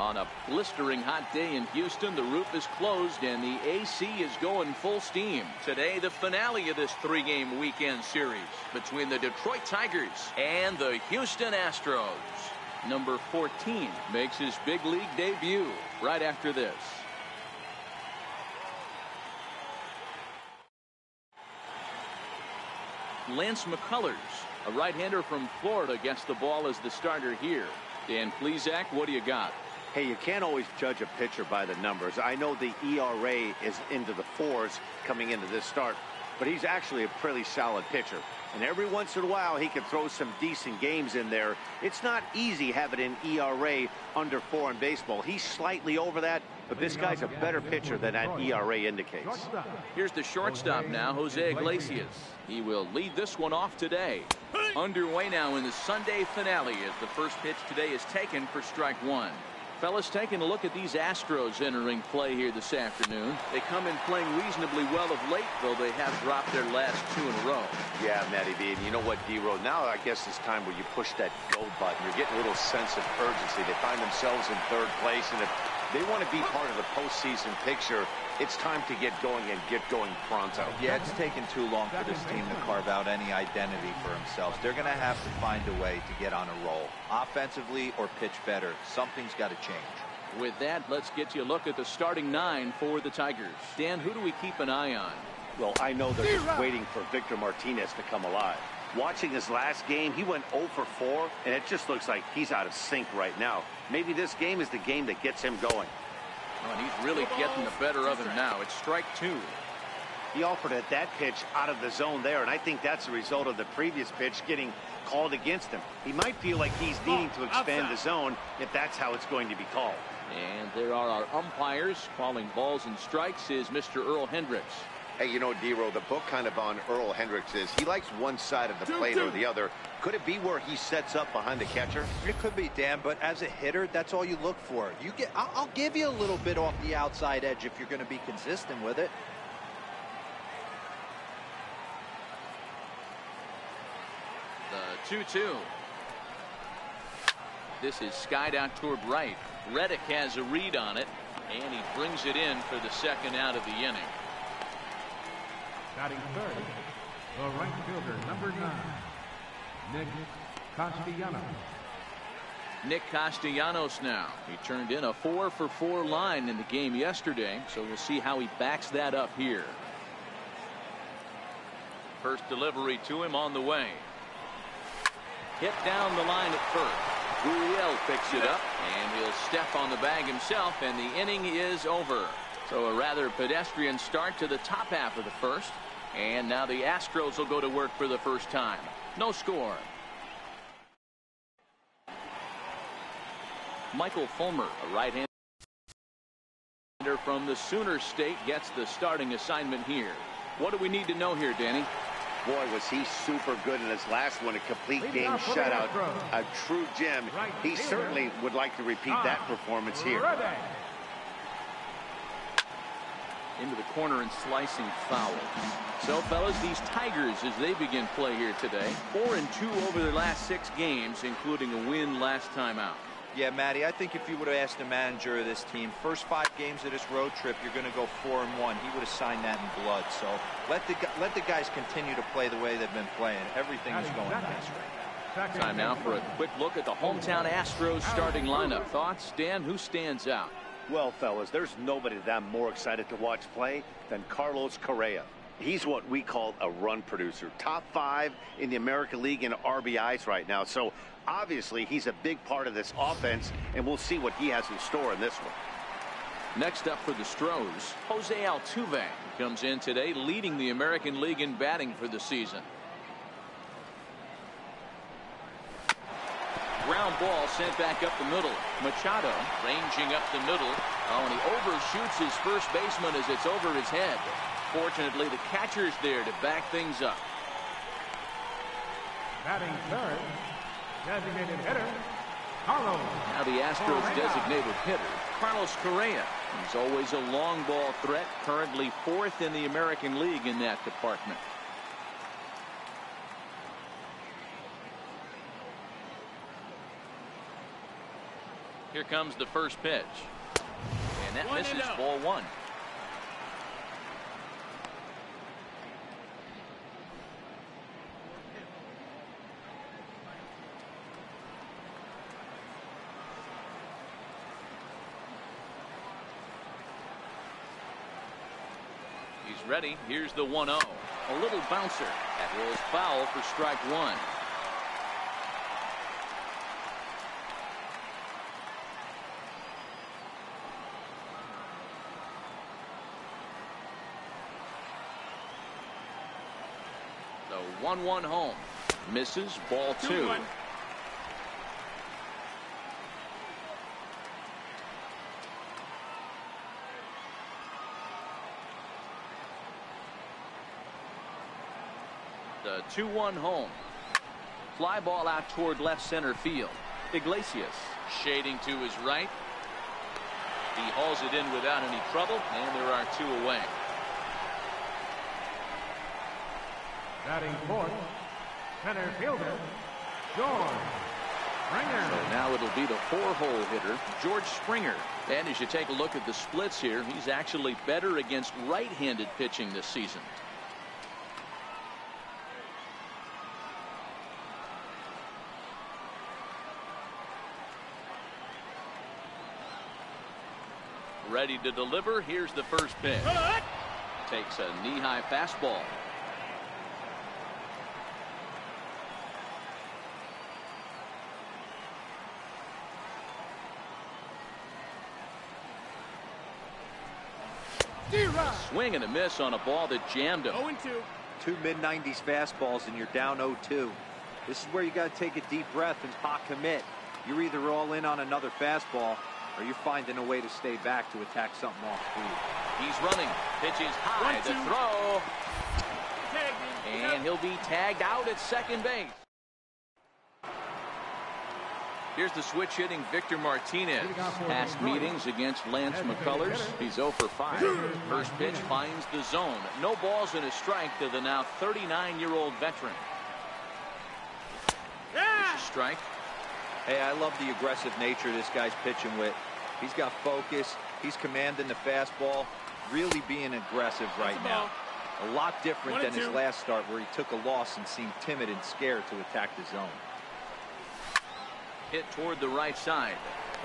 On a blistering hot day in Houston, the roof is closed and the AC is going full steam. Today, the finale of this three-game weekend series between the Detroit Tigers and the Houston Astros. Number 14 makes his big league debut right after this. Lance McCullers, a right-hander from Florida, gets the ball as the starter here. Dan Plesac, what do you got? Hey, you can't always judge a pitcher by the numbers. I know the ERA is into the 4s coming into this start, but he's actually a pretty solid pitcher. And every once in a while, he can throw some decent games in there. It's not easy having an ERA under 4 in baseball. He's slightly over that, but this guy's a better pitcher than that ERA indicates. Here's the shortstop now, Jose Iglesias. He will lead this one off today. Underway now in the Sunday finale as the first pitch today is taken for strike one. Fellas, taking a look at these Astros entering play here this afternoon. They come in playing reasonably well of late, though they have dropped their last 2 in a row. Yeah, Matty B. And you know what, D-Row? Now I guess it's time where you push that go button. You're getting a little sense of urgency. They find themselves in 3rd place, and if they want to be part of the postseason picture, it's time to get going and get going pronto. Yeah, it's taken too long for this team to carve out any identity for themselves. They're going to have to find a way to get on a roll, offensively or pitch better. Something's got to change. With that, let's get you a look at the starting 9 for the Tigers. Dan, who do we keep an eye on? Well, I know they're just waiting for Victor Martinez to come alive. Watching his last game, he went 0 for 4, and it just looks like he's out of sync right now. Maybe this game is the game that gets him going. Oh, and he's really getting the better of him now. It's strike 2. He offered at that pitch out of the zone there, and I think that's a result of the previous pitch getting called against him. He might feel like he's needing to expand the zone if that's how it's going to be called. And there are our umpires calling balls and strikes is Mr. Earl Hendricks. Hey, you know, D-Row, the book kind of on Earl Hendricks is he likes one side of the plate or the other. Could it be where he sets up behind the catcher? It could be, Dan, but as a hitter, that's all you look for. I'll give you a little bit off the outside edge if you're going to be consistent with it. The 2-2. This is skied out toward right. Reddick has a read on it, and he brings it in for the second out of the inning. Batting third, the right fielder, number 9, Nick Castellanos. Nick Castellanos now. He turned in a 4 for 4 line in the game yesterday, so we'll see how he backs that up here. First delivery to him on the way. Hit down the line at first. Gurriel picks it up, and he'll step on the bag himself, and the inning is over. So a rather pedestrian start to the top half of the first. And now the Astros will go to work for the first time. No score. Michael Fulmer, a right-hander from the Sooner State, gets the starting assignment here. What do we need to know here, Danny? Boy, was he super good in his last one, a complete game shutout, a true gem. He certainly would like to repeat that performance here. Into the corner and slicing foul. So, fellas, these Tigers, as they begin play here today, 4-2 over their last 6 games, including a win last time out. Yeah, Matty, I think if you would have asked the manager of this team, first 5 games of this road trip, you're going to go 4-1. He would have signed that in blood. So let the guys continue to play the way they've been playing. Everything is going nice right now. Time now for a quick look at the hometown Astros starting lineup. Thoughts, Dan? Who stands out? Well, fellas, there's nobody that I'm more excited to watch play than Carlos Correa. He's what we call a run producer. Top 5 in the American League in RBIs right now. So, obviously, he's a big part of this offense, and we'll see what he has in store in this one. Next up for the Stros, Jose Altuve comes in today leading the American League in batting for the season. Ground ball sent back up the middle. Machado ranging up the middle. Oh, and he overshoots his first baseman as it's over his head. Fortunately, the catcher's there to back things up. Batting third, designated hitter, Carlos. Now the Astros designated hitter, Carlos Correa. He's always a long ball threat, currently 4th in the American League in that department. Here comes the first pitch. And that misses, ball one. He's ready. Here's the 1-0. A little bouncer. That rolls foul for strike one. The 1-1 home. Misses, ball two. The 2-1 home. Fly ball out toward left center field. Iglesias shading to his right. He hauls it in without any trouble, and there are two away. Batting fourth, center fielder, George Springer. So now it'll be the 4-hole hitter, George Springer. And as you take a look at the splits here, he's actually better against right-handed pitching this season. Ready to deliver. Here's the first pitch. Takes a knee-high fastball. Swing and a miss on a ball that jammed him. 0-2. Two mid-90s fastballs and you're down 0-2. This is where you got to take a deep breath and pot commit. You're either all in on another fastball or you're finding a way to stay back to attack something off speed. He's running. Pitches high. The throw. And he'll be tagged out at second base. Here's the switch-hitting Victor Martinez. Past meetings against Lance McCullers. He's 0 for 5. First pitch finds the zone. No balls and a strike to the now 39-year-old veteran. There's a strike. Hey, I love the aggressive nature this guy's pitching with. He's got focus. He's commanding the fastball. Really being aggressive right now. A lot different than his last start where he took a loss and seemed timid and scared to attack the zone. Hit toward the right side.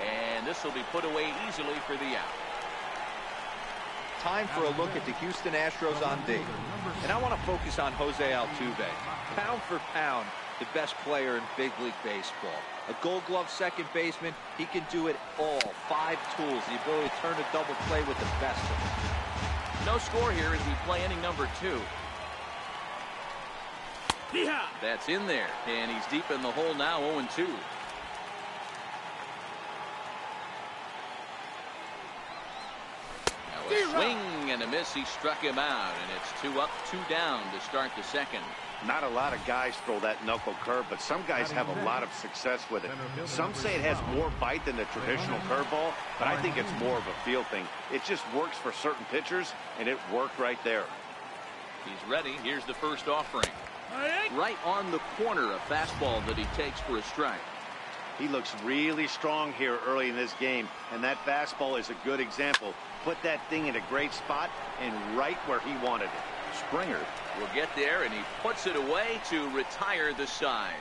And this will be put away easily for the out. Time for a look at the Houston Astros on D. And I want to focus on Jose Altuve. Pound for pound, the best player in big league baseball. A gold glove second baseman. He can do it all. 5 tools. The ability to turn a double play with the best of them. No score here as we play inning number 2. That's in there. And he's deep in the hole now, 0-2. A swing and a miss. He struck him out, and it's 2 up, 2 down to start the second. Not a lot of guys throw that knuckle curve, but some guys have a lot of success with it. Some say it has more bite than the traditional curveball, but I think it's more of a feel thing. It just works for certain pitchers, and it worked right there. He's ready. Here's the first offering. Right on the corner, a fastball that he takes for a strike. He looks really strong here early in this game, and that fastball is a good example. Put that thing in a great spot and right where he wanted it. Springer will get there, and he puts it away to retire the side.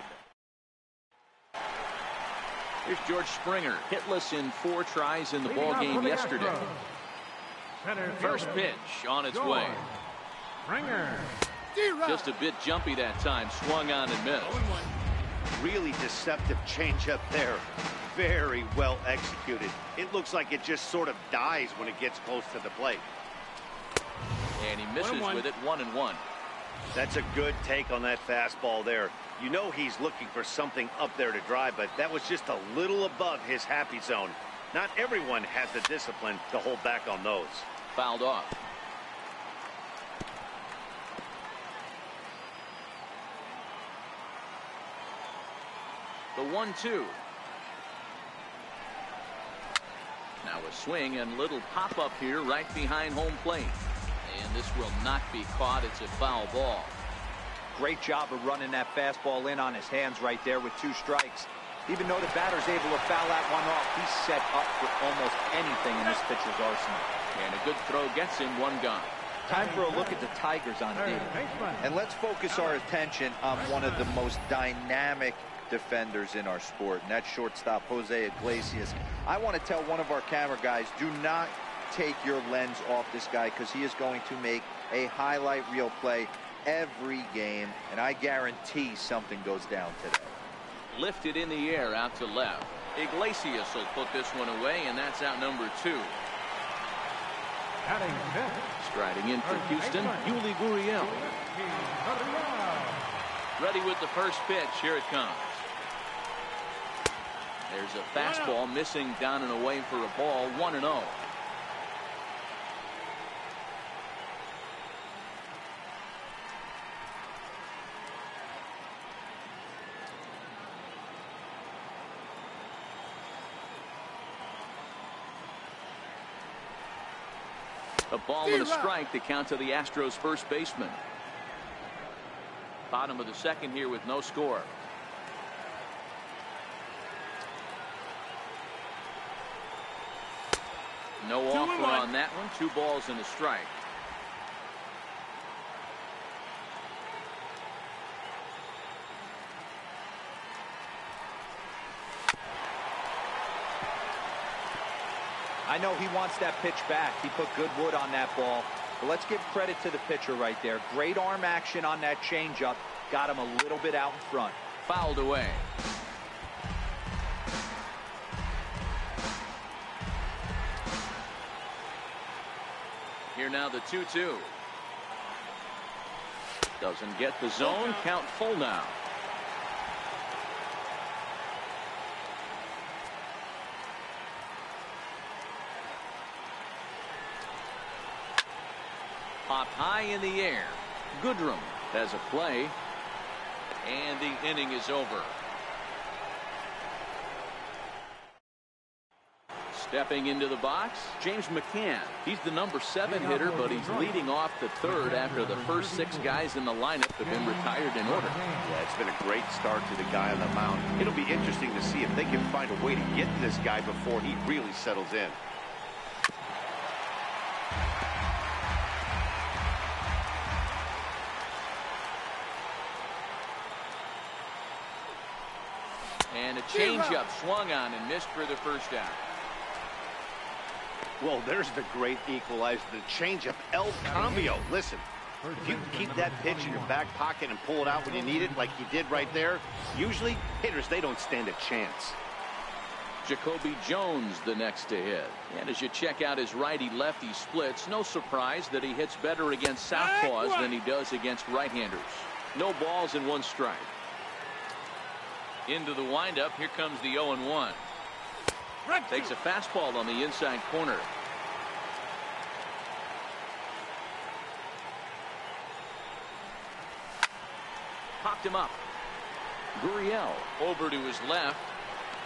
Here's George Springer, hitless in 4 tries in the ball game yesterday. First pitch on its way. Springer. Just a bit jumpy that time, swung on and missed. Really deceptive changeup there. Very well executed. It looks like it just sort of dies when it gets close to the plate. And he misses with it, 1-1. That's a good take on that fastball there. You know he's looking for something up there to drive, but that was just a little above his happy zone. Not everyone has the discipline to hold back on those. Fouled off. The 1-2. Now a swing and little pop-up here right behind home plate. And this will not be caught. It's a foul ball. Great job of running that fastball in on his hands right there with 2 strikes. Even though the batter's able to foul that one off, he's set up for almost anything in this pitcher's arsenal. And a good throw gets him one gone. Time for a look at the Tigers on D. And let's focus our attention on one of the most dynamic defenders in our sport, and that's shortstop Jose Iglesias. I want to tell one of our camera guys, do not take your lens off this guy, because he is going to make a highlight reel play every game, and I guarantee something goes down today. Lifted in the air out to left. Iglesias will put this one away, and that's out number 2. Striding in for Houston, Yuli Gurriel. Ready with the first pitch. Here it comes. There's a fastball missing down and away for a ball. 1-0. A ball and a strike to count to the Astros first baseman. Bottom of the second here with no score. No offer on that one. 2 balls and a strike. I know he wants that pitch back. He put good wood on that ball. But let's give credit to the pitcher right there. Great arm action on that changeup. Got him a little bit out in front. Fouled away. Here now the 2-2. Doesn't get the zone. Count full now. Pop high in the air. Goodrum has a play. And the inning is over. Stepping into the box, James McCann. He's the number 7 hitter, but he's leading off the third after the first 6 guys in the lineup have been retired in order. Yeah, it's been a great start to the guy on the mound. It'll be interesting to see if they can find a way to get to this guy before he really settles in. And a changeup swung on and missed for the first out. Well, there's the great equalizer, the changeup, El Cambio. Listen, if you can keep that pitch in your back pocket and pull it out when you need it, like he did right there, usually hitters, they don't stand a chance. Jacoby Jones the next to hit. And as you check out his righty-lefty splits, no surprise that he hits better against southpaws than he does against right-handers. No balls and 1 strike. Into the windup. Here comes the 0-1. Takes a fastball on the inside corner. Popped him up. Gurriel over to his left.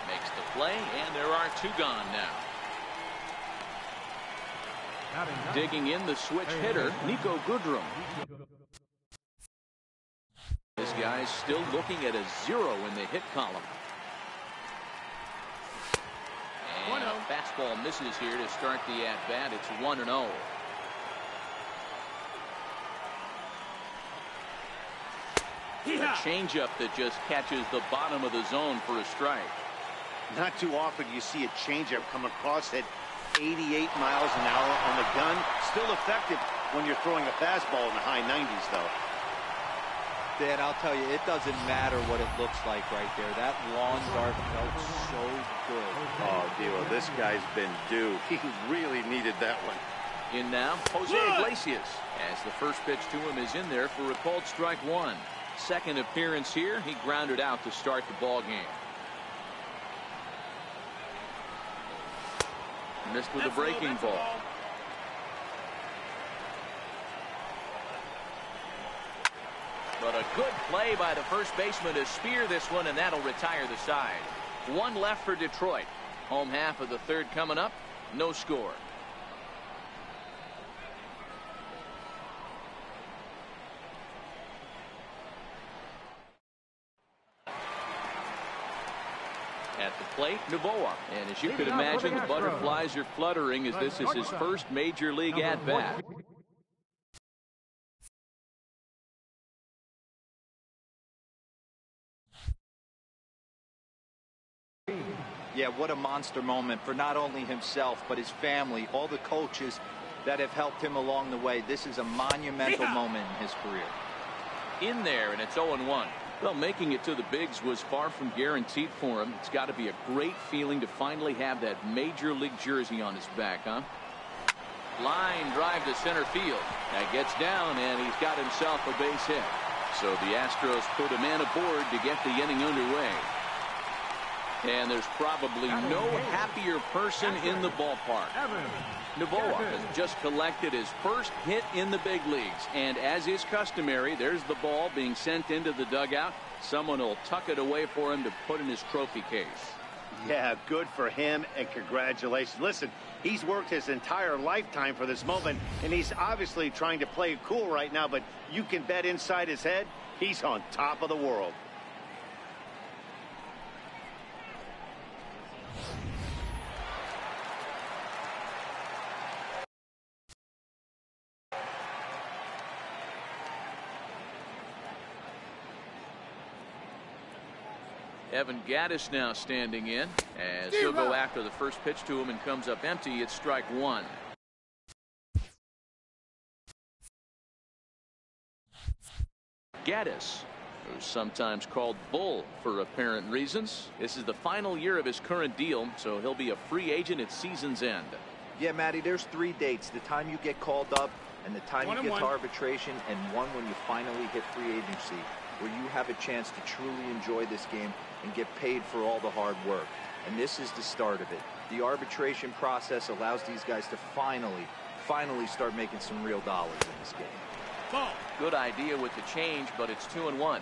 Makes the play, and there are 2 gone now. Digging in the switch hitter, Nico Goodrum. This guy's still looking at a 0 in the hit column. And a fastball misses here to start the at-bat. It's 1-0. A changeup that just catches the bottom of the zone for a strike. Not too often you see a changeup come across at 88 miles an hour on the gun. Still effective when you're throwing a fastball in the high 90s, though. Dan, I'll tell you, it doesn't matter what it looks like right there. That lawn dart felt so good. Oh, Dilo, this guy's been due. He really needed that one. In now, Jose Iglesias, as the first pitch to him is in there for a called strike 1. Second appearance here, he grounded out to start the ball game. Missed with a breaking ball. But a good play by the first baseman to spear this one, and that'll retire the side. 1 left for Detroit. Home half of the third coming up. No score. At the plate, Novoa. And as you could imagine, the butterflies are fluttering as this is his first major league at-bat. Yeah, what a monster moment for not only himself, but his family, all the coaches that have helped him along the way. This is a monumental moment in his career. In there, and it's 0-1. Well, making it to the bigs was far from guaranteed for him. It's got to be a great feeling to finally have that major league jersey on his back, huh? Line drive to center field. That gets down, and he's got himself a base hit. So the Astros put a man aboard to get the inning underway. And there's probably no happier person in the ballpark. Novoa has just collected his first hit in the big leagues. And as is customary, there's the ball being sent into the dugout. Someone will tuck it away for him to put in his trophy case. Yeah, good for him, and congratulations. Listen, he's worked his entire lifetime for this moment, and he's obviously trying to play it cool right now, but you can bet inside his head, he's on top of the world. Evan Gattis now standing in as he'll go after the first pitch to him and comes up empty. It's strike one. Gattis, who's sometimes called Bull for apparent reasons. This is the final year of his current deal, so he'll be a free agent at season's end. Yeah, Matty, there's 3 dates. The time you get called up and the time you get to arbitration, and one when you finally hit free agency, where you have a chance to truly enjoy this game and get paid for all the hard work. And this is the start of it. The arbitration process allows these guys to finally start making some real dollars in this game. Good idea with the change, but it's 2-1.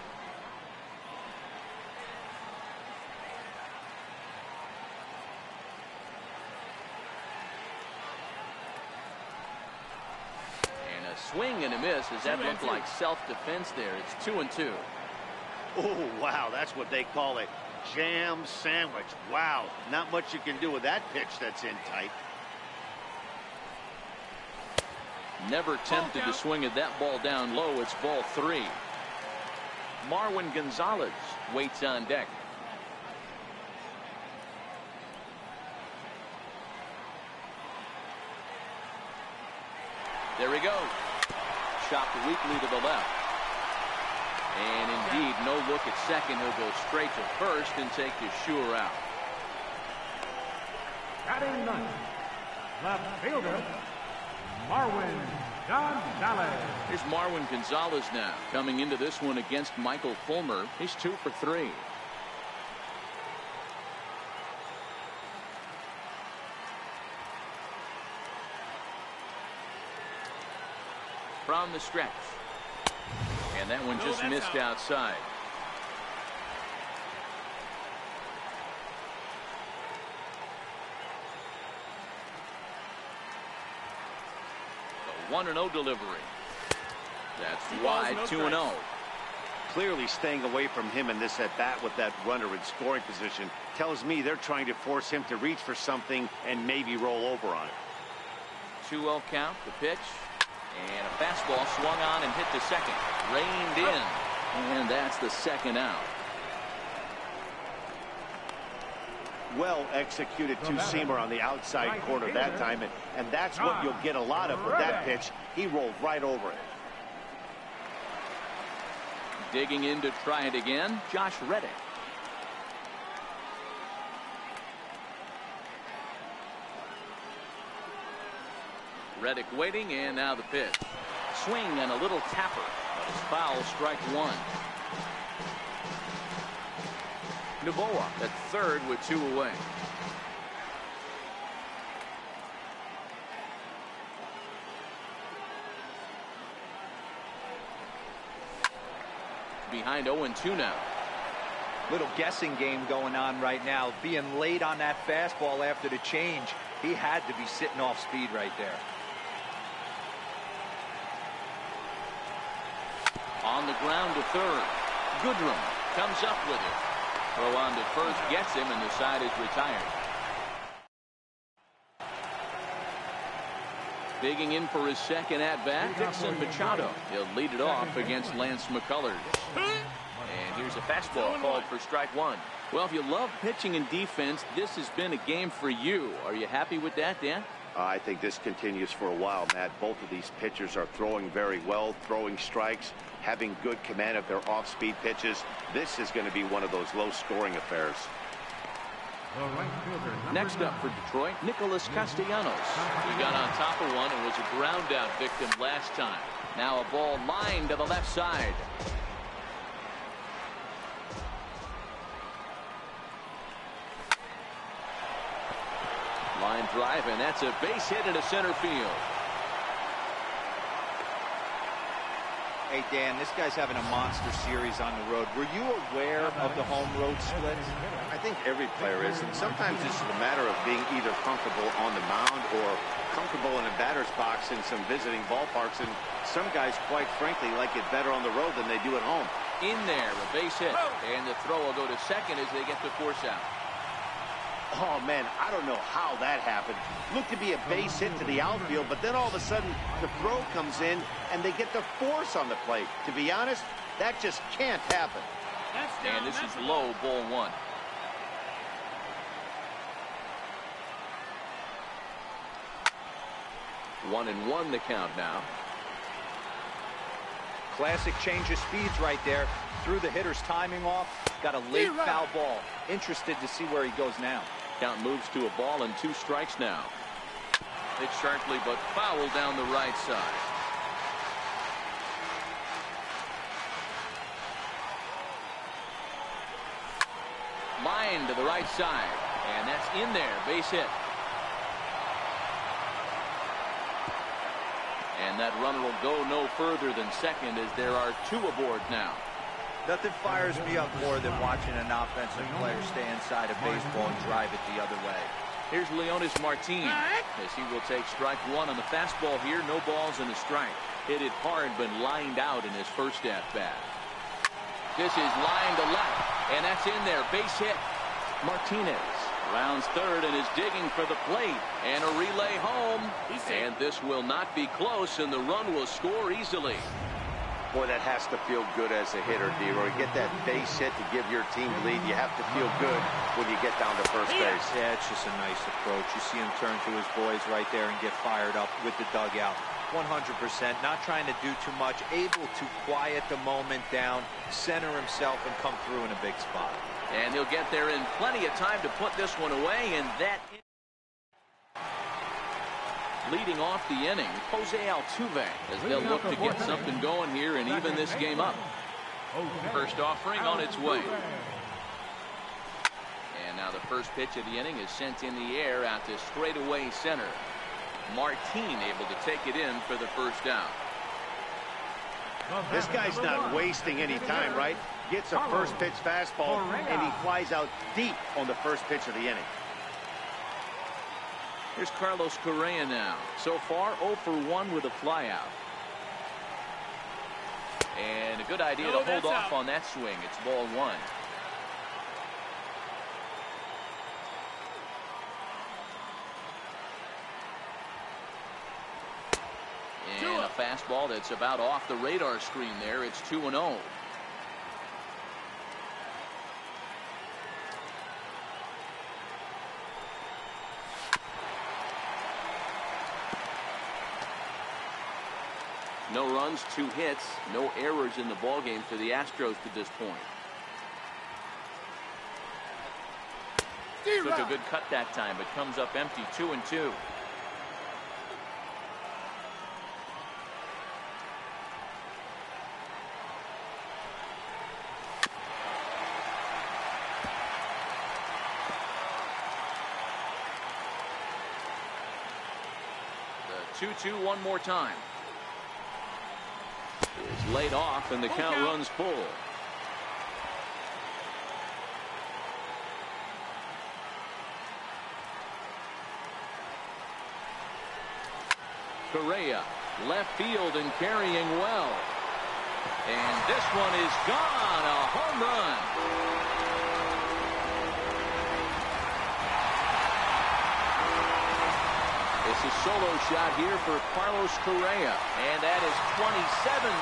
And a swing and a miss as that looked like self-defense there. It's 2-2. Oh, wow, that's what they call it. Jam sandwich. Wow, not much you can do with that pitch that's in tight. Never tempted to swing at that ball down low. It's ball 3. Marwin Gonzalez waits on deck. There he goes. Chopped weakly to the left. And indeed, no look at second. He'll go straight to first and take his sure out. Batting ninth, left fielder, Marwin Gonzalez. Here's Marwin Gonzalez now coming into this one against Michael Fulmer. He's 2 for 3. From the stretch. And that one just missed outside. The 1-0 delivery. That's wide. 2-0. Clearly staying away from him in this at-bat with that runner in scoring position tells me they're trying to force him to reach for something and maybe roll over on it. 2-0 count. The pitch. And a fastball swung on and hit to second. Reined in. And that's the second out. Well executed two-seamer on the outside corner that time. And that's what you'll get a lot of with that pitch. He rolled right over it. Digging in to try it again, Josh Reddick. Reddick waiting, and now the pitch. Swing and a little tapper. But it's foul, strike one. Novoa at third with 2 away. Behind 0-2 now. Little guessing game going on right now. Being late on that fastball after the change. He had to be sitting off speed right there. On the ground to third. Goodrum comes up with it. Throw on to first gets him, and the side is retired. Digging in for his second at-bat, Dixon Machado. He'll lead it off against Lance McCullers. And here's a fastball called for strike one. Well, if you love pitching and defense, this has been a game for you. Are you happy with that, Dan? I think this continues for a while, Matt. Both of these pitchers are throwing very well, throwing strikes, having good command of their off-speed pitches. This is going to be one of those low-scoring affairs. Next up for Detroit, Nicholas Castellanos. He got on top of one and was a ground-out victim last time. Now a ball lined to the left side. Line drive, and that's a base hit into center field. Hey, Dan, this guy's having a monster series on the road. Were you aware of the home-road splits? I think every player is, and sometimes it's a matter of being either comfortable on the mound or comfortable in a batter's box in some visiting ballparks, and some guys, quite frankly, like it better on the road than they do at home. In there, a base hit, and the throw will go to second as they get the force out. Oh, man, I don't know how that happened. Looked to be a base hit to the outfield, but then all of a sudden the throw comes in and they get the force on the plate. To be honest, that just can't happen. And this is low, ball one. One and one the count now. Classic change of speeds right there. Threw the hitter's timing off. Got a late foul ball. Interested to see where he goes now. Count moves to a ball and 2 strikes now. Hit sharply but foul down the right side. Line to the right side, and that's in there, base hit. And that runner will go no further than second as there are 2 aboard now. Nothing fires me up more than watching an offensive player stay inside a baseball and drive it the other way. Here's Leonis Martin as he will take strike one on the fastball here. No balls and a strike. Hit it hard but lined out in his first at bat. This is line to left, and that's in there, base hit. Martinez rounds third and is digging for the plate, and a relay home, and this will not be close, and the run will score easily. Boy, that has to feel good as a hitter, D-Roy. Get that base hit to give your team lead. You have to feel good when you get down to first base. Yeah, it's just a nice approach. You see him turn to his boys right there and get fired up with the dugout. 100%, not trying to do too much, able to quiet the moment down, center himself, and come through in a big spot. And he'll get there in plenty of time to put this one away, and that leading off the inning, Jose Altuve, as they'll look to get something going here and even this game up. First offering on its way. And now the first pitch of the inning is sent in the air out to straightaway center. Martin able to take it in for the first out. This guy's not wasting any time, right? Gets a first pitch fastball, and he flies out deep on the first pitch of the inning. Here's Carlos Correa now. So far, 0 for 1 with a flyout. And a good idea to hold off on that swing. It's ball one. And a fastball that's about off the radar screen there. It's 2-0. No runs, 2 hits, no errors in the ballgame for the Astros to this point. Took a good cut that time, but comes up empty, 2-2. The 2-2 one more time. Is laid off, and the count runs full. Correa, left field and carrying well. And this one is gone, a home run. It's a solo shot here for Carlos Correa. And that is 27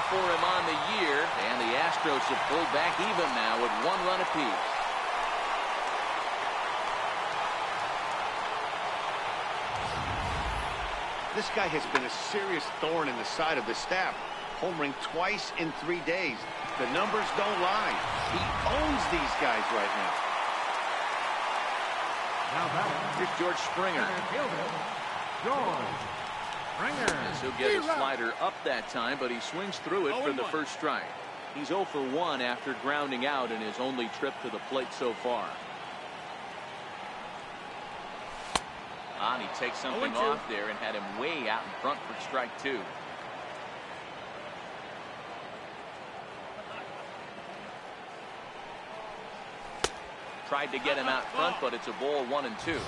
for him on the year. And the Astros have pulled back even now with 1 run apiece. This guy has been a serious thorn in the side of the staff. Homering twice in 3 days. The numbers don't lie. He owns these guys right now. Here's George Springer. As he'll get his slider up that time, but he swings through it for the first strike. He's 0 for 1 after grounding out in his only trip to the plate so far. And he takes something off there and had him way out in front for strike 2. Tried to get him out front, but it's a ball 1-2.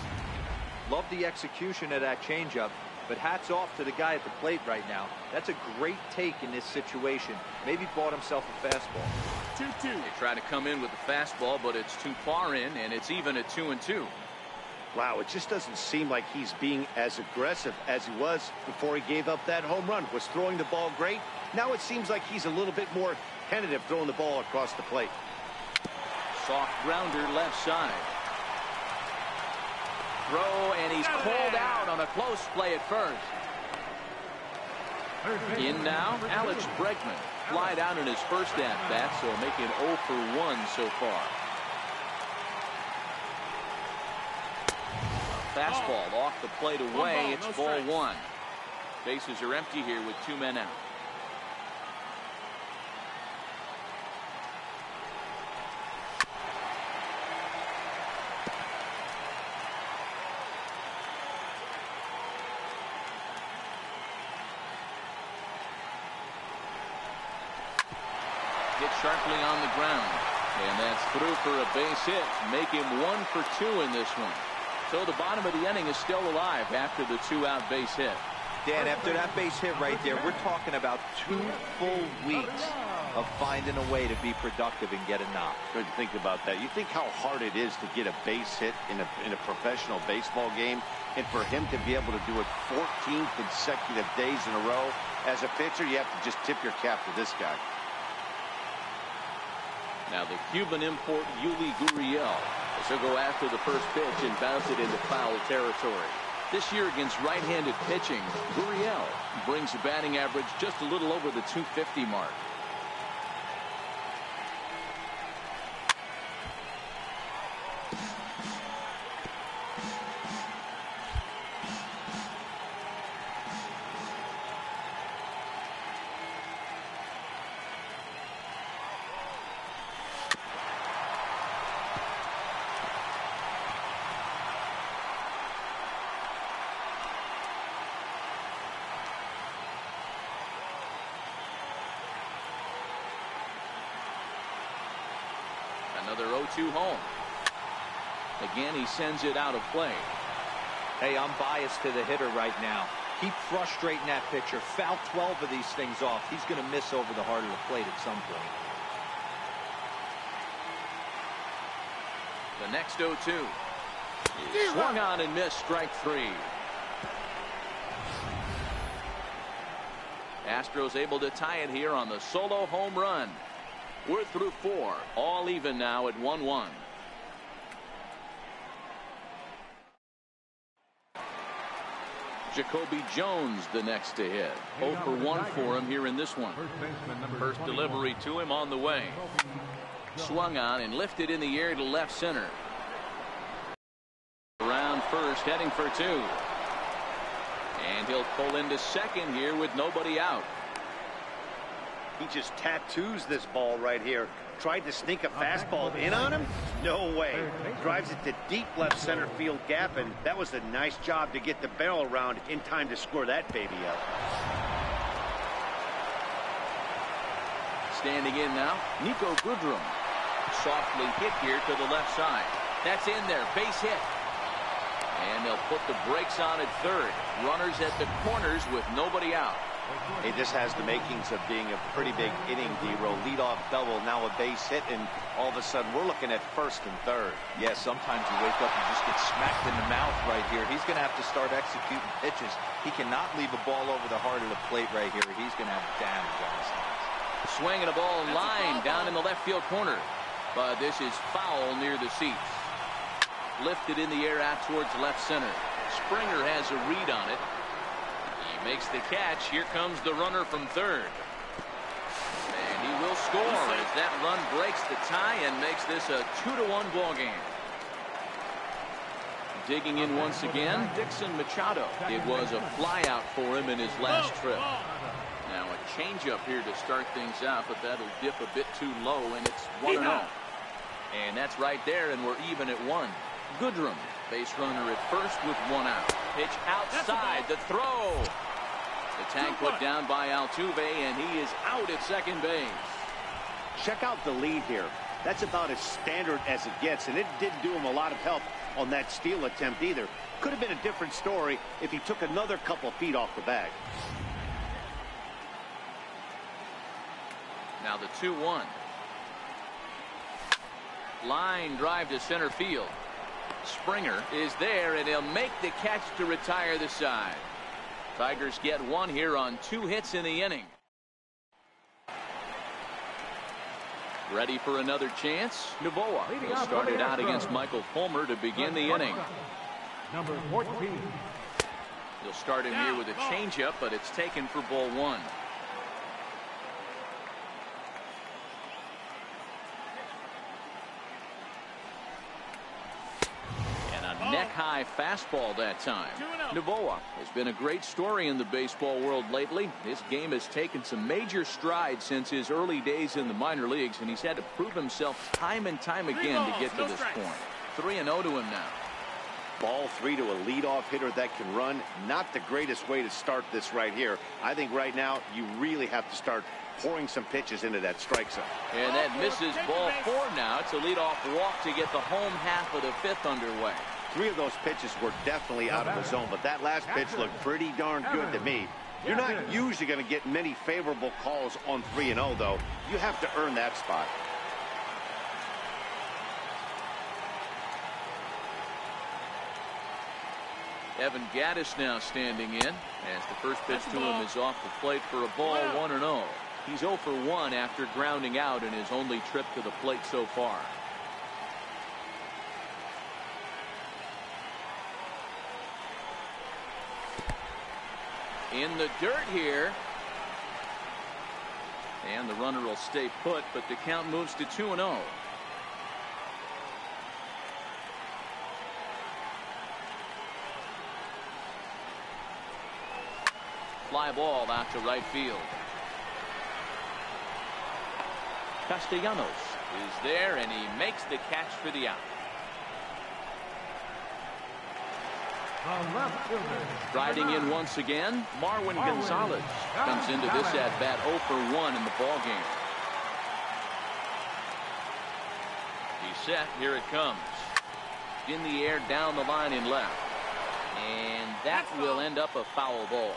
Love the execution of that changeup, but hats off to the guy at the plate right now. That's a great take in this situation. Maybe bought himself a fastball. 2-2. They try to come in with the fastball, but it's too far in, and it's even at 2-2. Wow, it just doesn't seem like he's being as aggressive as he was before he gave up that home run. Was throwing the ball great. Now it seems like he's a little bit more tentative throwing the ball across the plate. Soft grounder left side. Throw, and he's called out on a close play at first. In now, Alex Bregman. Flied out in his first at-bat, so making 0 for 1 so far. Fastball off the plate away. It's ball 1. Bases are empty here with 2 men out. Hit sharply on the ground, and that's through for a base hit. Make him 1 for 2 in this one. So the bottom of the inning is still alive after the 2-out base hit. Dan, after that base hit right there, we're talking about 2 full weeks of finding a way to be productive and get a knock. Good to think about that. You think how hard it is to get a base hit in a professional baseball game, and for him to be able to do it 14 consecutive days in a row. As a pitcher, you have to just tip your cap to this guy. Now the Cuban import Yuli Gurriel. He'll go after the first pitch and bounce it into foul territory. This year against right-handed pitching, Gurriel brings a batting average just a little over the 250 mark. Another 0-2 home. Again, he sends it out of play. Hey, I'm biased to the hitter right now. Keep frustrating that pitcher. Foul 12 of these things off. He's going to miss over the heart of the plate at some point. The next 0-2. Swung on and missed, strike 3. Astros able to tie it here on the solo home run. We're through 4, all even now at 1-1. Jacoby Jones the next to hit. 0 for 1 for him here in this one. First delivery to him on the way. Swung on and lifted in the air to left center. Around first, heading for 2. And he'll pull into second here with nobody out. He just tattoos this ball right here. Tried to sneak a fastball in on him? No way. Drives it to deep left center field gap, and that was a nice job to get the barrel around in time to score that baby up. Standing in now, Nico Goodrum. Softly hit here to the left side. That's in there, base hit. And they'll put the brakes on at third. Runners at the corners with nobody out. Hey, this has the makings of being a pretty big inning, D-Row. Leadoff double, now a base hit, and all of a sudden we're looking at first and third. Yeah, sometimes you wake up and just get smacked in the mouth right here. He's going to have to start executing pitches. He cannot leave a ball over the heart of the plate right here. He's going to have damage on his hands. Swinging a ball line down in the left field corner. But this is foul near the seats. Lifted in the air out towards left center. Springer has a read on it. He makes the catch. Here comes the runner from third. And he will score as that run breaks the tie and makes this a 2-1 ball game. Digging in once again, Dixon Machado. It was a flyout for him in his last trip. Now a changeup here to start things out, but that'll dip a bit too low, and it's 1-0. And that's right there, and we're even at 1. Goodrum, base runner at first with 1 out. Pitch outside, the throw. The tag put down by Altuve, and he is out at second base. Check out the lead here. That's about as standard as it gets, and it didn't do him a lot of help on that steal attempt either. Could have been a different story if he took another couple of feet off the bag. Now the 2-1. Line drive to center field. Springer is there, and he'll make the catch to retire the side. Tigers get 1 here on 2 hits in the inning. Ready for another chance? Novoa. He started out against Michael Fulmer to begin the inning. Number 14. He'll start him here with a changeup, but it's taken for ball 1. Neck-high fastball that time. Novoa has been a great story in the baseball world lately. This game has taken some major strides since his early days in the minor leagues, and he's had to prove himself time and time again to get to this point. 3-0 to him now. Ball 3 to a leadoff hitter that can run. Not the greatest way to start this right here. I think right now you really have to start pouring some pitches into that strike zone. And that misses ball 4 now. It's a leadoff walk to get the home half of the 5th underway. 3 of those pitches were definitely out of the zone, but that last pitch looked pretty darn good to me. You're not usually going to get many favorable calls on 3-0, though. You have to earn that spot. Evan Gattis now standing in as the first pitch to him is off the plate for a ball, 1-0. He's 0 for 1 after grounding out in his only trip to the plate so far. In the dirt here. And the runner will stay put, but the count moves to 2-0. Fly ball out to right field. Castellanos is there, and he makes the catch for the out. Riding in once again, Marwin Gonzalez comes into this at-bat 0 for 1 in the ball game. He's set. Here it comes. In the air, down the line in left. And that will end up a foul ball.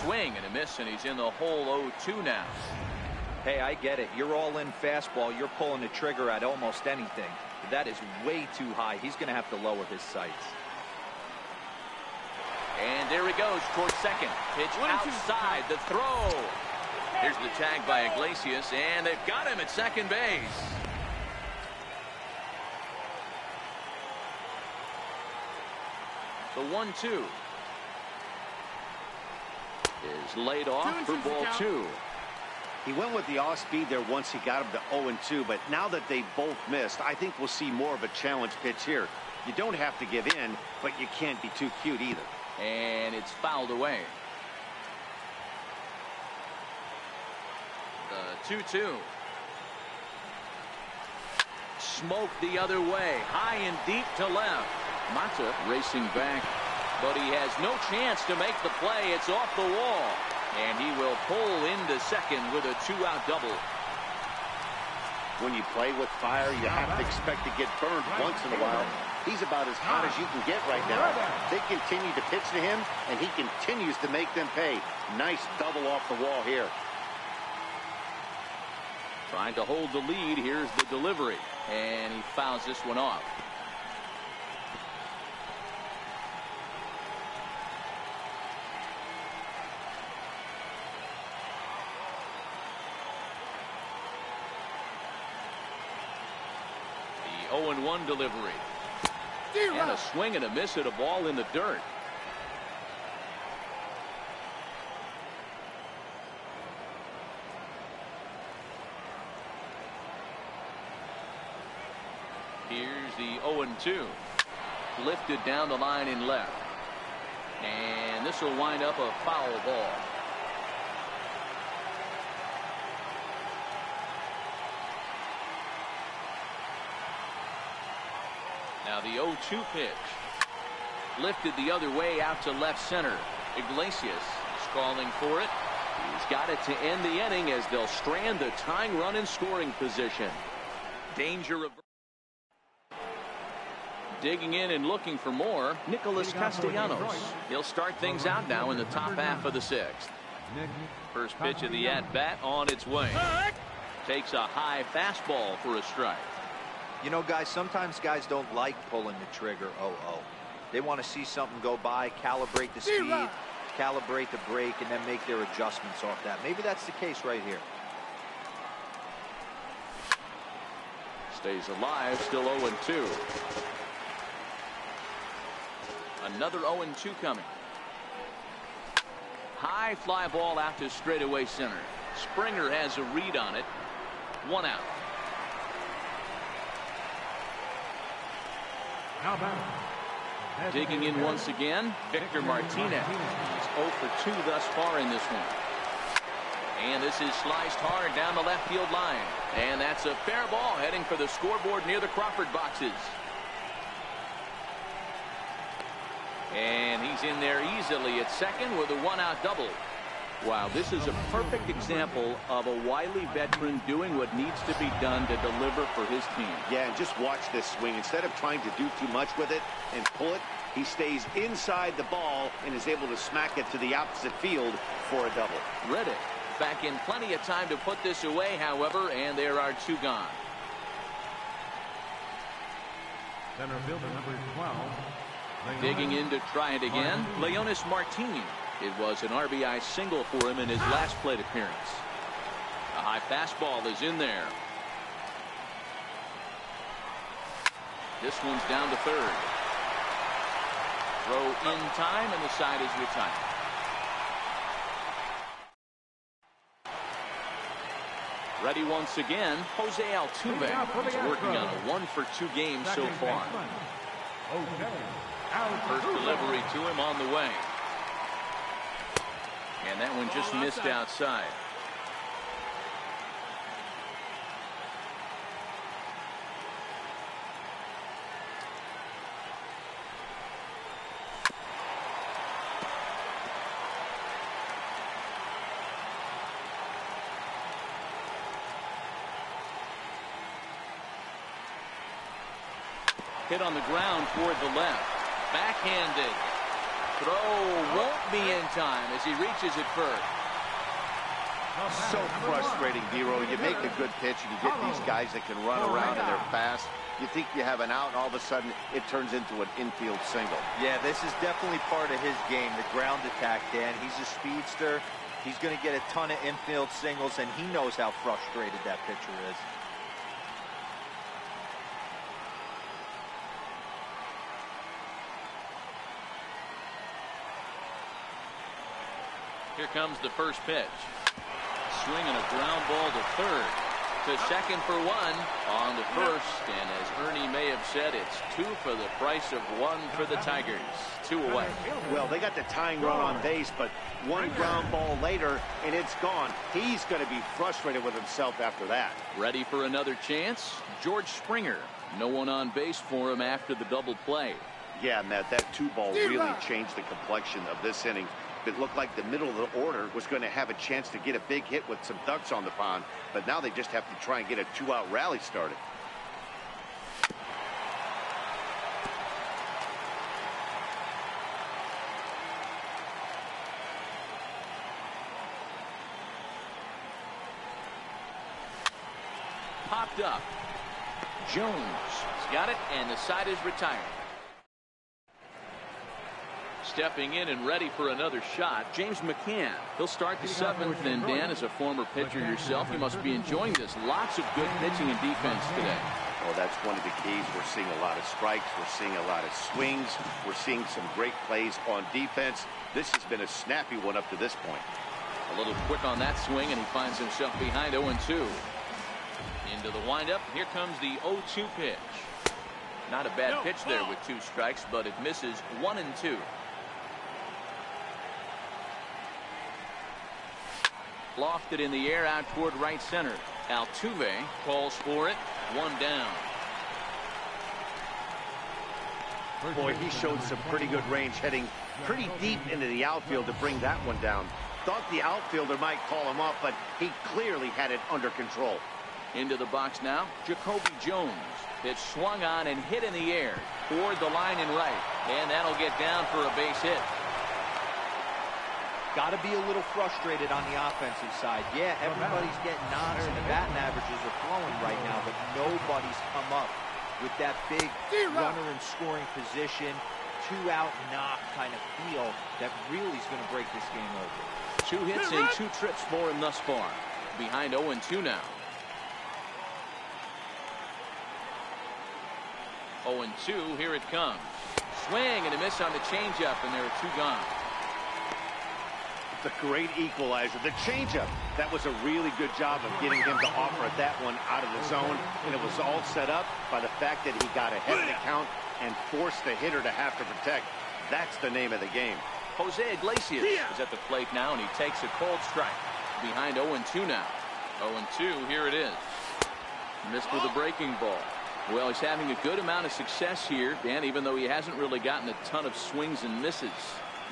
Swing and a miss, and he's in the hole 0-2 now. Hey, I get it. You're all in fastball. You're pulling the trigger at almost anything. That is way too high. He's going to have to lower his sights. And there he goes towards second. Pitch outside, the throw. Here's the tag by Iglesias, and they've got him at second base. The 1-2 is laid off for ball 2. He went with the off speed there once he got him to 0-2, but now that they both missed, I think we'll see more of a challenge pitch here. You don't have to give in, but you can't be too cute either. And it's fouled away. The 2-2. Smoke the other way, high and deep to left. Mata racing back, but he has no chance to make the play. It's off the wall, and he will pull into second with a 2-out double. When you play with fire, you have to expect to get burned once in a while. He's about as hot as you can get right now. They continue to pitch to him, and he continues to make them pay. Nice double off the wall here. Trying to hold the lead. Here's the delivery, and he fouls this one off. The 0-1 delivery. And a swing and a miss at a ball in the dirt. Here's the 0-2. Lifted down the line in left. And this will wind up a foul ball. Now the 0-2 pitch. Lifted the other way out to left center. Iglesias is calling for it. He's got it to end the inning as they'll strand the tying run in scoring position. Danger of digging in and looking for more, Nicholas Castellanos. He'll start things out now in the top half of the sixth. First pitch of the at-bat on its way. Takes a high fastball for a strike. You know, guys, sometimes guys don't like pulling the trigger 0-0. They want to see something go by, calibrate the speed, calibrate the break, and then make their adjustments off that. Maybe that's the case right here. Stays alive, still 0-2. Another 0-2 coming. High fly ball out to straightaway center. Springer has a read on it. 1 out. Digging in once again, Victor Martinez. He's 0 for 2 thus far in this one. And this is sliced hard down the left field line. And that's a fair ball heading for the scoreboard near the Crawford boxes. And he's in there easily at second with a 1-out double. Wow, this is a perfect example of a wily veteran doing what needs to be done to deliver for his team. Yeah, and just watch this swing. Instead of trying to do too much with it and pull it, he stays inside the ball and is able to smack it to the opposite field for a double. Read it. Back in plenty of time to put this away, however, and there are 2 gone. Center fielder number 12. Digging in to try it again, Leonis Martini. It was an RBI single for him in his last plate appearance. A high fastball is in there. This one's down to third. Throw in time, and the side is retired. Ready once again, Jose Altuve. He's working on a 1 for 2 game so far. First delivery to him on the way. And that one just missed outside. Hit on the ground toward the left. Backhanded. Throw won't be in time as he reaches it first. So frustrating, Dero. You make a good pitch and you get these guys that can run around and they're fast. You think you have an out, and all of a sudden it turns into an infield single. Yeah, this is definitely part of his game, the ground attack, Dan. He's a speedster. He's going to get a ton of infield singles, and he knows how frustrated that pitcher is. Here comes the first pitch. Swinging a ground ball to third. To second for 1. On to first. And as Ernie may have said, it's 2 for the price of 1 for the Tigers. 2 away. Well, they got the tying run on base, but 1 ground ball later, and it's gone. He's going to be frustrated with himself after that. Ready for another chance? George Springer. No one on base for him after the double play. Yeah, Matt, that 2 ball really changed the complexion of this inning. It looked like the middle of the order was going to have a chance to get a big hit with some ducks on the pond, but now they just have to try and get a 2-out rally started. Popped up. Jones has got it, and the side is retired. Stepping in and ready for another shot, James McCann. He'll start the 7th, and Dan, as a former pitcher yourself, you must be enjoying this. Lots of good pitching and defense today. Well, that's one of the keys. We're seeing a lot of strikes. We're seeing a lot of swings. We're seeing some great plays on defense. This has been a snappy one up to this point. A little quick on that swing, and he finds himself behind 0-2. Into the windup. Here comes the 0-2 pitch. Not a bad pitch there with 2 strikes, but it misses 1-2. Lofted in the air out toward right center. Altuve calls for it. 1 down. Boy, he showed some pretty good range, heading pretty deep into the outfield to bring that one down. Thought the outfielder might call him up, but he clearly had it under control. Into the box now, Jacoby Jones. Pitch swung on and hit in the air toward the line and right, and that'll get down for a base hit. Got to be a little frustrated on the offensive side. Yeah, everybody's getting knocks and the batting averages are flowing right now, but nobody's come up with that big runner in scoring position, 2-out knock kind of feel that really is going to break this game over. 2 hits and 2 trips for him thus far. Behind 0-2 now. 0-2, here it comes. Swing and a miss on the changeup, and there are 2 gone. The great equalizer, the changeup. That was a really good job of getting him to offer that one out of the zone, and it was all set up by the fact that he got ahead of the count and forced the hitter to have to protect. That's the name of the game. Jose Iglesias is at the plate now, and he takes a cold strike. Behind 0-2 now. 0-2, here it is. Missed with a breaking ball. Well, he's having a good amount of success here, Dan, even though he hasn't really gotten a ton of swings and misses.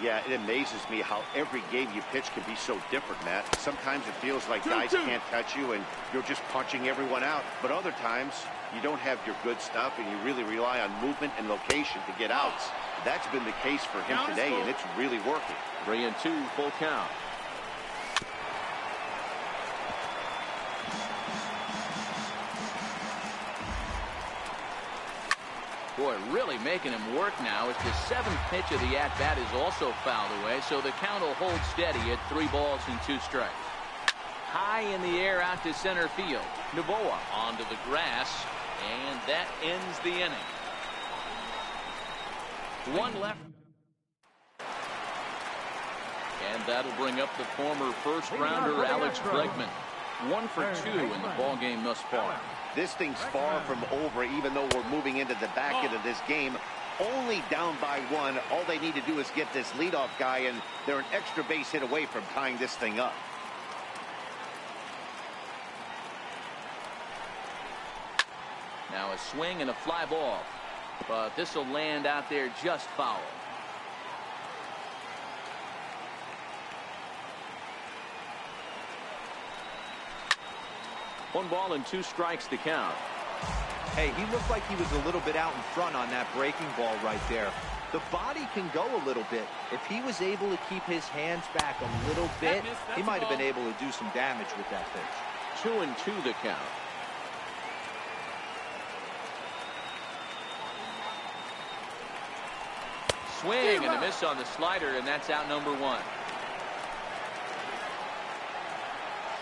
Yeah, it amazes me how every game you pitch can be so different, Matt. Sometimes it feels like guys can't touch you and you're just punching everyone out. But other times, you don't have your good stuff and you really rely on movement and location to get outs. That's been the case for him today, and it's really working. 3-2, full count. Boy, really making him work now as the 7th pitch of the at-bat is also fouled away, so the count will hold steady at 3 balls and 2 strikes. High in the air out to center field. Novoa onto the grass, and that ends the inning. 1 left. And that'll bring up the former first-rounder Alex Bregman. 1 for 2 in the ballgame thus far. This thing's far from over, even though we're moving into the back end of this game. Only down by 1. All they need to do is get this leadoff guy, and they're an extra base hit away from tying this thing up. Now a swing and a fly ball. But this will land out there just foul. One ball and 2 strikes to count. Hey, he looked like he was a little bit out in front on that breaking ball right there. The body can go a little bit. If he was able to keep his hands back a little bit, he might have been able to do some damage with that pitch. 2-2 the count. Swing and a miss on the slider, and that's out number 1.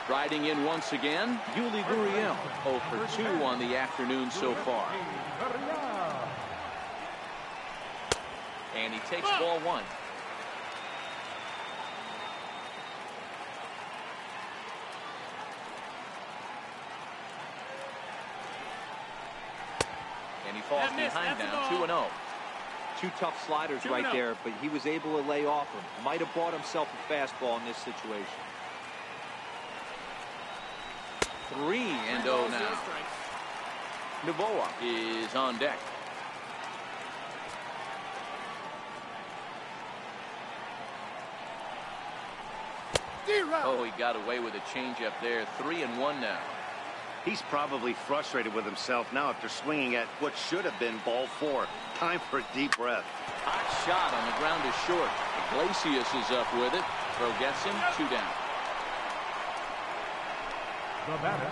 Riding in once again, Yuli Gurriel, 0 for 2 on the afternoon so far. And he takes ball 1. And he falls behind now, 2-0. 2 tough sliders right there, but he was able to lay off him. Might have bought himself a fastball in this situation. 3-0 now. Novoa is on deck. Oh, he got away with a changeup there. 3-1 now. He's probably frustrated with himself now after swinging at what should have been ball 4. Time for a deep breath. Hot shot on the ground is short. Iglesias is up with it. Throw gets him. 2 down. The batter,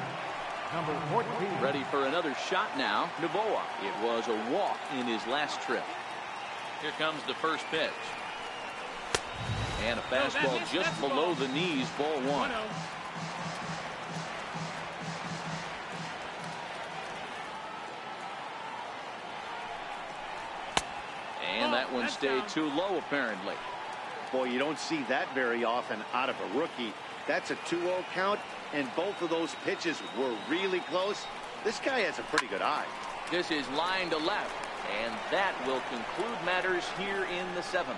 number 14. Ready for another shot now. Novoa. It was a walk in his last trip. Here comes the first pitch. And a fastball just below the knees. Ball 1. And that one stayed too low, apparently. Boy, you don't see that very often out of a rookie. That's a 2-0 count, and both of those pitches were really close. This guy has a pretty good eye. This is line to left, and that will conclude matters here in the 7th.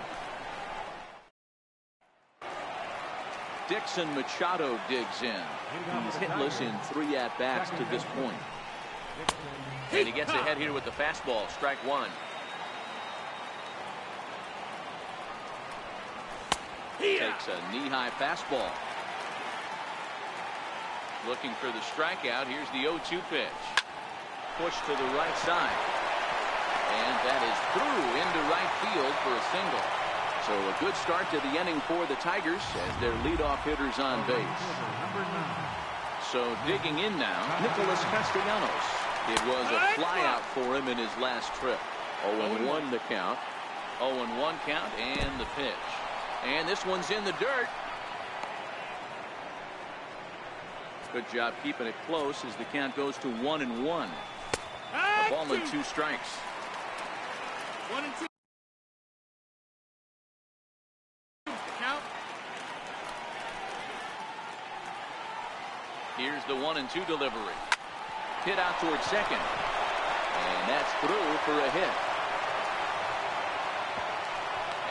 Dixon Machado digs in. He's hitless in 3 at-bats to this point. And he gets ahead here with the fastball. Strike 1. Takes a knee-high fastball. Looking for the strikeout. Here's the 0-2 pitch. Push to the right side. And that is through into right field for a single. So a good start to the inning for the Tigers as their leadoff hitter's on base. So digging in now, Nicholas Castellanos. It was a flyout for him in his last trip. 0-1 the count. 0-1 count and the pitch. And this one's in the dirt. Good job keeping it close as the count goes to 1-1. A ball and 2 strikes. 1-2. Count. Here's the 1-2 delivery. Hit out towards second. And that's through for a hit.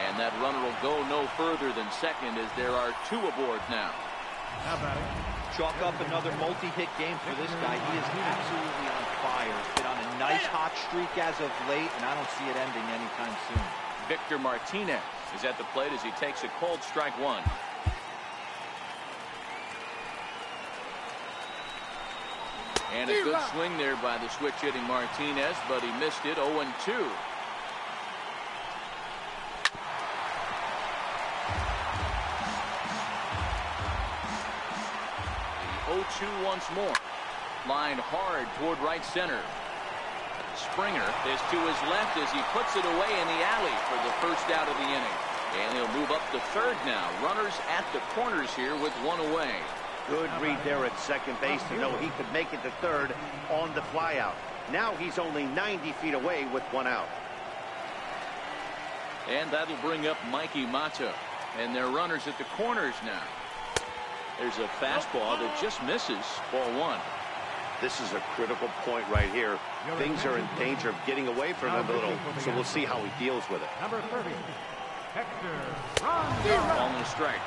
And that runner will go no further than second as there are 2 aboard now. How about it? Chalk up another multi-hit game for this guy. He is absolutely on fire. He's been on a nice hot streak as of late, and I don't see it ending anytime soon. Victor Martinez is at the plate as he takes a cold strike 1. And a good swing there by the switch hitting Martinez, but he missed it. 0-2. 0-2 once more. Line hard toward right center. Springer is to his left as he puts it away in the alley for the first out of the inning. And he'll move up to third now. Runners at the corners here with 1 away. Good read there at second base to know he could make it to third on the flyout. Now he's only 90 feet away with 1 out. And that'll bring up Mikey Mata. And they're runners at the corners now. There's a fastball that just misses. Ball 1. This is a critical point right here. Things are in danger of getting away from him a little, so we'll see how he deals with it. Number 30, Hector Ball Rondo. and a strike.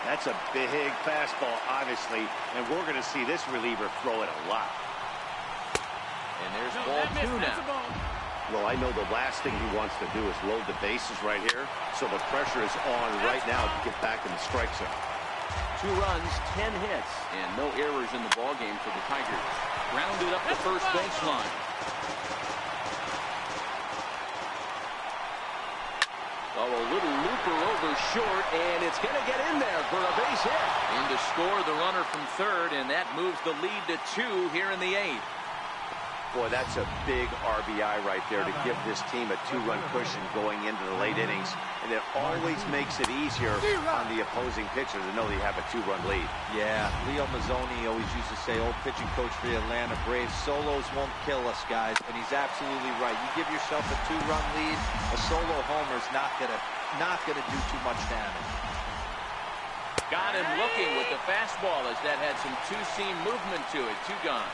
That's a big fastball, obviously, and we're going to see this reliever throw it a lot. And there's ball 2 now. Well, I know the last thing he wants to do is load the bases right here, so the pressure is on right now to get back in the strike zone. 2 runs, 10 hits, and no errors in the ballgame for the Tigers. Grounded up the first baseline. Oh, a little looper over short, and it's going to get in there for a base hit. In to score the runner from third, and that moves the lead to 2 here in the 8th. Boy, that's a big RBI right there to give this team a 2-run cushion going into the late innings. And it always makes it easier on the opposing pitcher to know they have a 2-run lead. Yeah, Leo Mazzoni always used to say, old pitching coach for the Atlanta Braves, solos won't kill us, guys. And he's absolutely right. You give yourself a 2-run lead, a solo homer's not gonna do too much damage. Got him looking with the fastball as that had some 2-seam movement to it. 2 gone.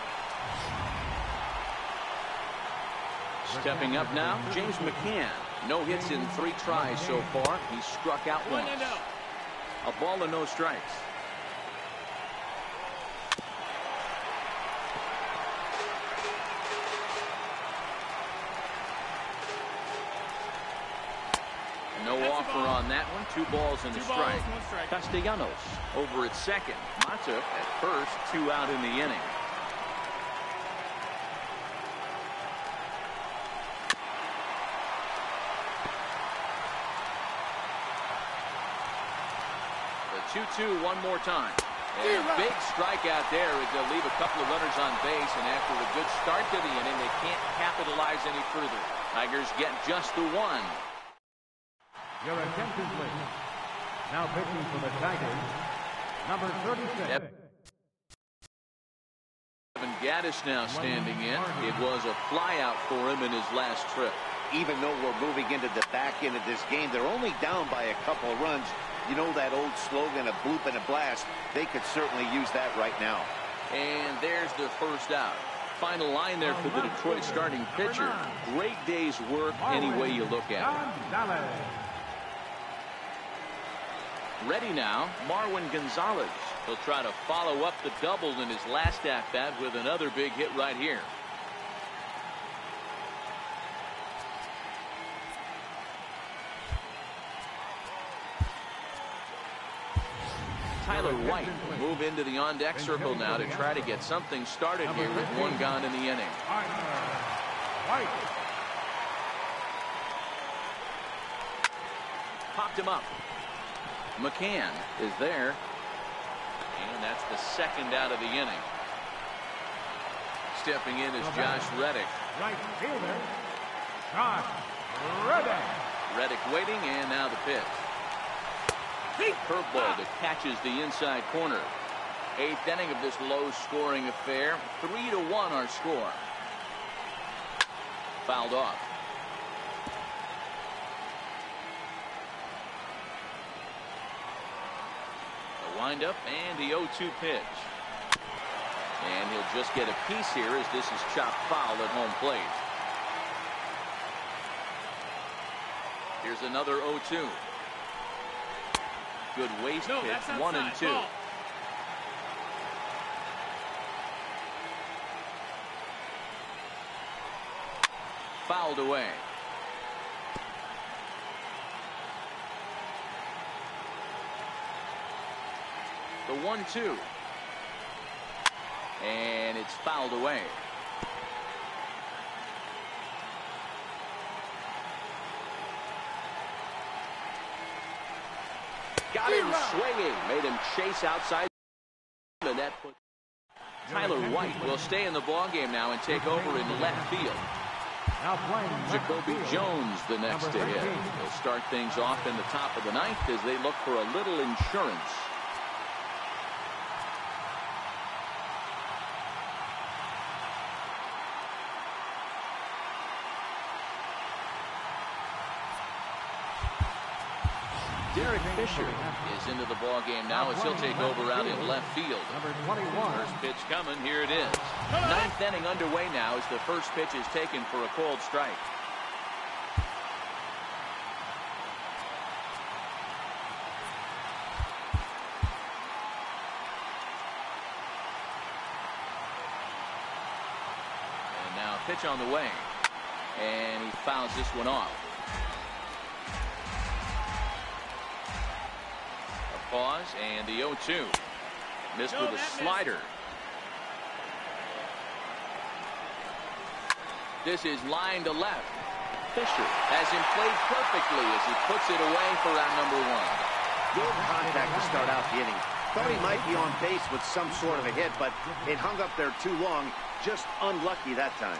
Stepping up now, James McCann. No hits in 3 tries so far. He struck out once. A ball and no strikes. No That's a offer ball. on that one. 2 balls and a 2 balls, strike. 1 strike. Castellanos over at second. Mata at first. 2 out in the inning. The 2-2 one more time. And a big strikeout there as they'll leave a couple of runners on base, and after a good start to the inning, they can't capitalize any further. Tigers get just the 1. Your attention, please. Now pitching for the Tigers, number 36. Evan Gaddis now standing in. It was a flyout for him in his last trip. Even though we're moving into the back end of this game, they're only down by a couple of runs. You know that old slogan, a bloop and a blast. They could certainly use that right now. And there's the first out. Final line there for the Detroit starting pitcher. Great day's work any way you look at it. Ready now, Marwin Gonzalez. He'll try to follow up the double in his last at-bat with another big hit right here. Tyler White will move into the on-deck circle now to try to get something started here with 1 gone in the inning. White. Popped him up. McCann is there. And that's the 2nd out of the inning. Stepping in is Josh Reddick. Right fielder, Josh Reddick. Reddick waiting, and now the pitch. Curveball that catches the inside corner. 8th inning of this low-scoring affair. 3-1 our score. Fouled off. The windup and the 0-2 pitch. And he'll just get a piece here as this is chopped foul at home plate. Here's another 0-2. Good waste pitch, that's 1 and 2. Ball. Fouled away. The 1-2. And it's fouled away. Got him swinging. Made him chase outside. And that put Tyler White will stay in the ballgame now and take over in left field. Now playing Jacoby Jones the next to hit. They'll start things off in the top of the 9th as they look for a little insurance. Derek Fisher is into the ball game now as he'll take over out in left field. number 21. First pitch coming. Here it is. 9th inning underway now as the first pitch is taken for a called strike. And now pitch on the way. And he fouls this one off. Pause and the 0-2. Missed with a slider. This is line to left. Fisher has him played perfectly as he puts it away for out number 1. Good contact to start out the inning. Thought he might be on base with some sort of a hit, but it hung up there too long. Just unlucky that time.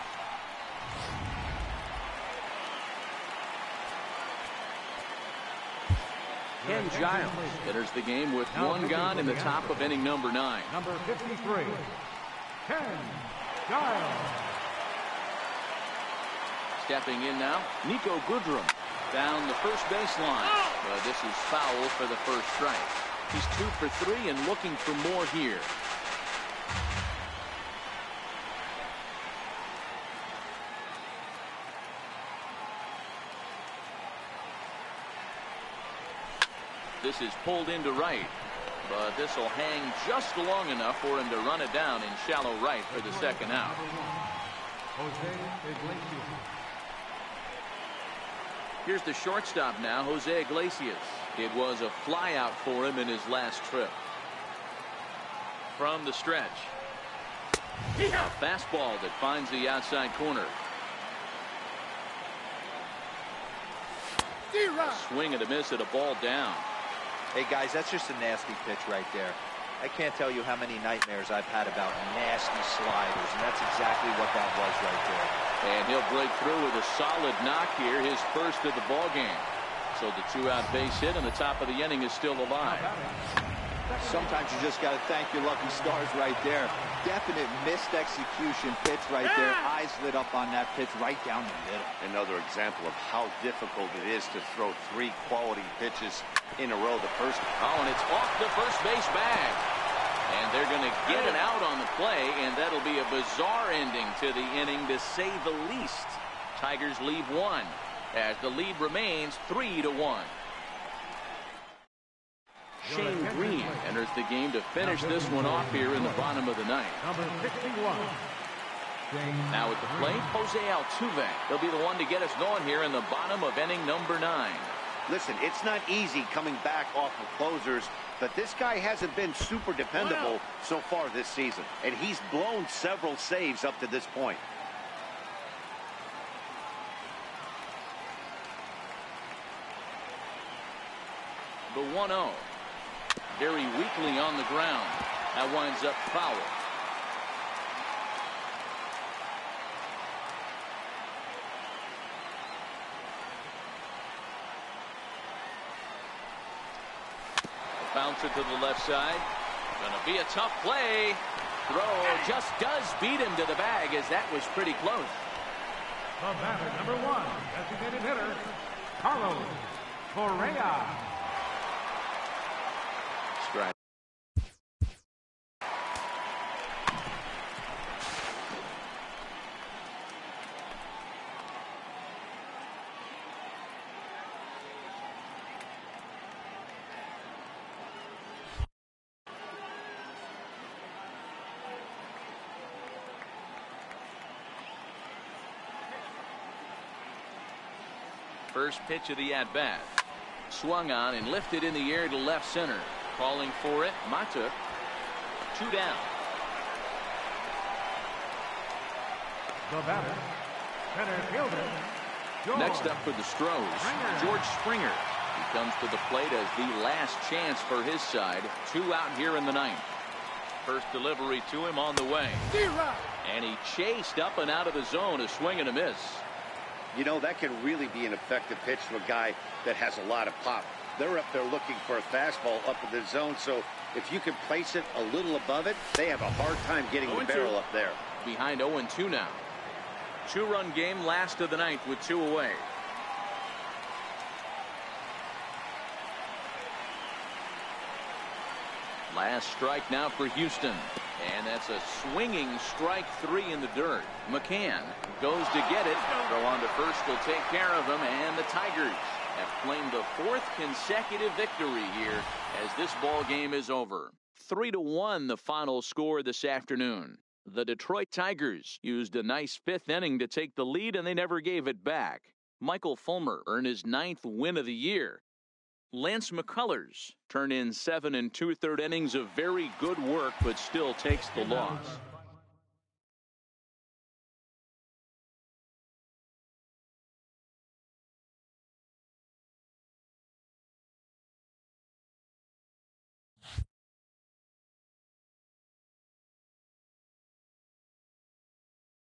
Ken Giles enters the game with 1 gone in the top of inning number 9. Number 53, Ken Giles. Stepping in now, Nico Goodrum down the first baseline. But this is foul for the first strike. He's 2 for 3 and looking for more here. This is pulled into right, but this will hang just long enough for him to run it down in shallow right for the second out. Here's the shortstop now, Jose Iglesias. It was a fly out for him in his last trip. From the stretch. A fastball that finds the outside corner. Swing and a miss at a ball down. Hey guys, that's just a nasty pitch right there. I can't tell you how many nightmares I've had about nasty sliders, and that's exactly what that was right there. And he'll break through with a solid knock here, his first of the ball game. So the 2-out base hit and the top of the inning is still alive. Sometimes you just got to thank your lucky stars right there. Definite missed execution pitch right there. Eyes lit up on that pitch right down the middle. Another example of how difficult it is to throw 3 quality pitches in a row. The first. Oh, and it's off the first base bag. And they're going to get it out on the play, and that'll be a bizarre ending to the inning, to say the least. Tigers leave 1 as the lead remains 3-1. Shane Green enters the game to finish this one off here in the bottom of the ninth. Number 61. Now at the plate, Jose Altuve. He'll be the one to get us going here in the bottom of inning number 9. Listen, it's not easy coming back off of closers, but this guy hasn't been super dependable so far this season, and he's blown several saves up to this point. The 1-0. Very weakly on the ground. That winds up foul. Bouncer to the left side. Gonna be a tough play. Throw just does beat him to the bag, as that was pretty close. The batter, number 1, designated hitter, Carlos Correa. Strike. First pitch of the at-bat. Swung on and lifted in the air to left center. Calling for it, Mata. 2 down. The batter, center fielder, George. Next up for the Astros, George Springer. He comes to the plate as the last chance for his side. 2 out here in the ninth. First delivery to him on the way. And he chased up and out of the zone. A swing and a miss. You know, that can really be an effective pitch to a guy that has a lot of pop. They're up there looking for a fastball up in the zone, so if you can place it a little above it, they have a hard time getting the barrel up there. Behind 0-2 now. 2-run game, last of the ninth with 2 away. Last strike now for Houston. And that's a swinging strike 3 in the dirt. McCann goes to get it. Throw on to first will take care of him. And the Tigers have claimed the 4th consecutive victory here as this ball game is over. 3-1 the final score this afternoon. The Detroit Tigers used a nice 5th inning to take the lead, and they never gave it back. Michael Fulmer earned his 9th win of the year. Lance McCullers turned in 7 2/3 innings of very good work, but still takes the loss.